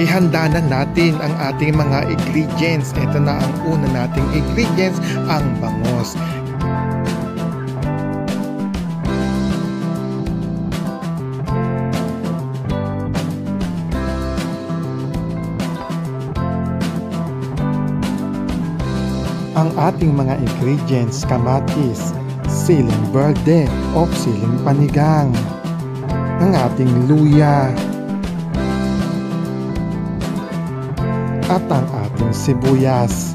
ihanda na natin ang ating mga ingredients. Ito na ang una nating ingredients, ang bangos. Ang ating mga ingredients, kamatis, siling verde o siling panigang, ang ating luya, at ang ating sibuyas.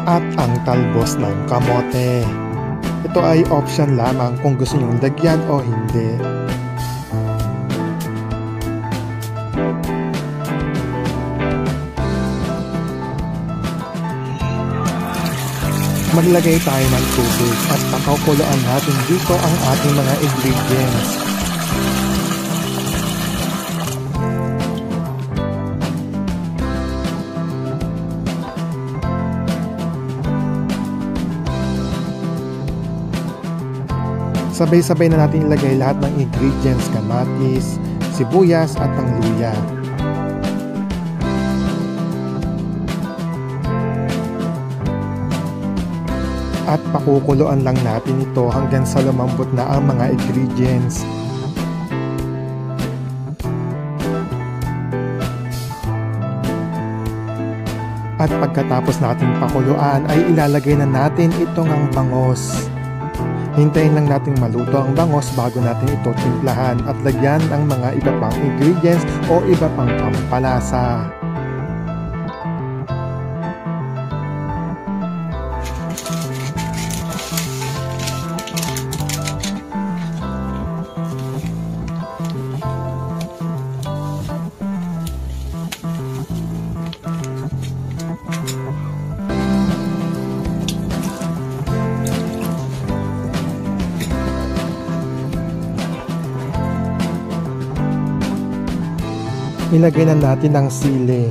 At ang talbos ng kamote. Ito ay option lamang kung gusto nyong dagyan o hindi. Maglagay tayo ng tubig at pakukuluan natin dito ang ating mga ingredients. Sabay-sabay na natin ilagay lahat ng ingredients, kamatis, sibuyas at ang luya. At pakukuluan lang natin ito hanggang sa lumambot na ang mga ingredients. At pagkatapos natin pakuluan ay ilalagay na natin itong ang bangos. Hintayin lang natin maluto ang bangos bago natin ito timplahan at lagyan ang mga iba pang ingredients o iba pang pampalasa. Ilagay na natin ang sili.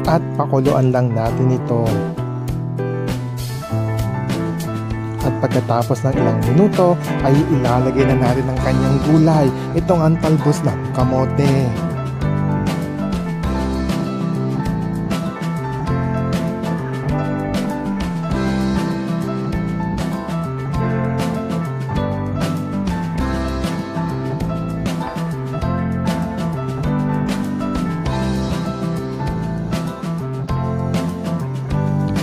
At pakuluan lang natin ito. At pagkatapos ng ilang minuto ay ilalagay na natin ang kanyang gulay. Itong ang talbos ng kamote.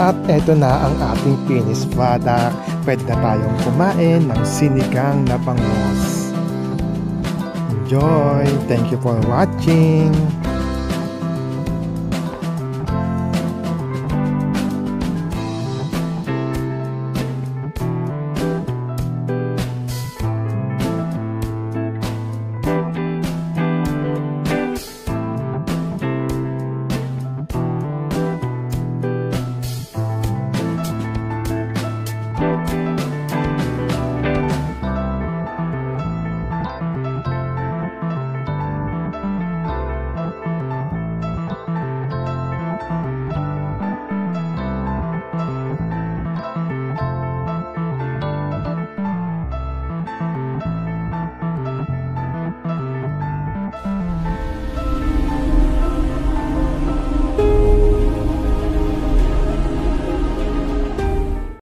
At eto na ang ating finished product. Pwede na tayong kumain ng sinigang na bangos. Enjoy! Thank you for watching!